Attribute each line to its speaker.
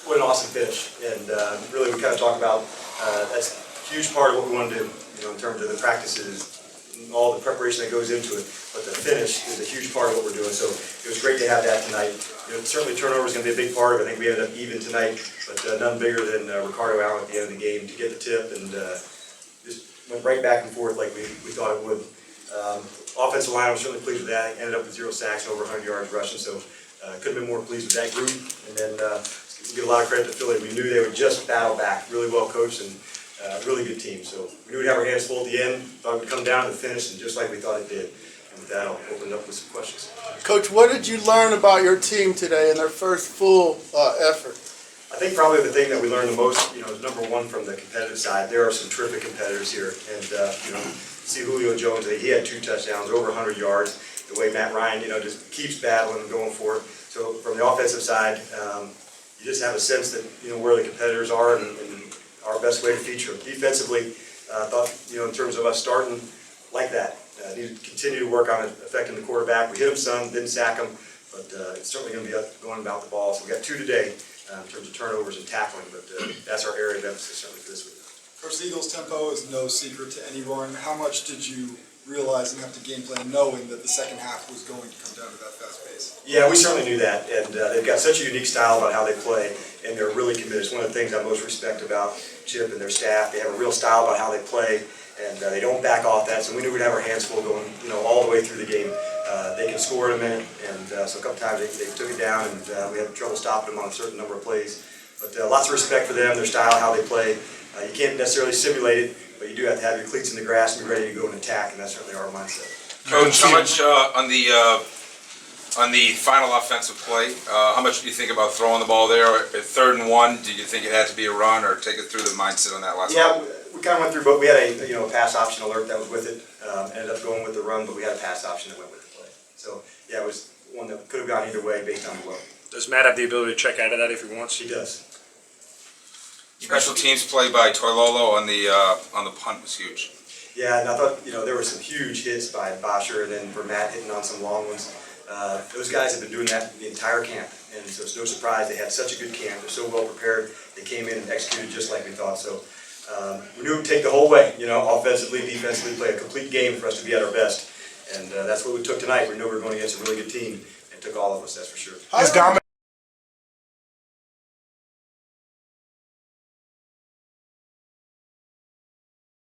Speaker 1: what an awesome finish. And really we kind of talk about that's a huge part of what we want to do, in terms of the practices, and all the preparation that goes into it. But the finish is a huge part of what we're doing. So it was great to have that tonight. Certainly turnover is going to be a big part of it. I think we ended up even tonight, but none bigger than Ricardo Allen at the end of the game to get the tip, and just went right back and forth like we thought it would. Offensive line, I was certainly pleased with that. Ended up with 0 sacks, over 100 yards rushing, so couldn't have been more pleased with that group. And then give a lot of credit to Philly. We knew they would just battle back, really well coached and really good team. So we knew we'd have our hands full at the end. Thought it would come down to the finish, and just like we thought it did. And with that, I'll open it up with some questions.
Speaker 2: Coach, what did you learn about your team today in their first full effort?
Speaker 1: I think probably the thing that we learned the most, is number one from the competitive side. There are some terrific competitors here, and see Julio Jones, he had 2 touchdowns, over 100 yards. The way Matt Ryan, just keeps battling and going for it. So from the offensive side, you just have a sense that where the competitors are and our best way to feature them. Defensively, I thought in terms of us starting like that, need to continue to work on affecting the quarterback. We hit him some, didn't sack him, but it's certainly going to be going about the ball. So we got 2 today. In terms of turnovers and tackling, but that's our area of emphasis certainly for this week.
Speaker 3: Coach, the Eagles' tempo is no secret to anyone. How much did you realize and have to game plan knowing that the second half was going to come down to that fast pace?
Speaker 1: Yeah, we certainly knew that, and they've got such a unique style about how they play, and they're really committed. It's one of the things I most respect about Chip and their staff. They have a real style about how they play, and they don't back off that, so we knew we'd have our hands full going all the way through the game. They can score in a minute, and so a couple times they took it down, and we had trouble stopping them on a certain number of plays. But lots of respect for them, their style, how they play. You can't necessarily simulate it, but you do have to have your cleats in the grass and be ready to go and attack, and that's certainly our mindset.
Speaker 4: Coach, how much on the final offensive play, how much do you think about throwing the ball there? At 3rd and 1, did you think it had to be a run, or take it through the mindset on that last one?
Speaker 1: Yeah, we kind of went through, but we had a pass option alert that was with it. Ended up going with the run, but we had a pass option that went with the play. So yeah, it was one that could have gone either way based on the low.
Speaker 5: Does Matt have the ability to check out of that if he wants?
Speaker 1: He does.
Speaker 4: Special teams play by Toilolo on the punt was huge.
Speaker 1: Yeah, and I thought there were some huge hits by Bosher, and then for Matt hitting on some long ones. Those guys have been doing that the entire camp, and so it's no surprise they had such a good camp. They're so well prepared. They came in and executed just like we thought. So we knew it would take the whole way. Offensively, defensively, play a complete game for us to be at our best, and that's what we took tonight. We knew we were going against a really good team. It took all of us, that's for sure.
Speaker 6: As dominant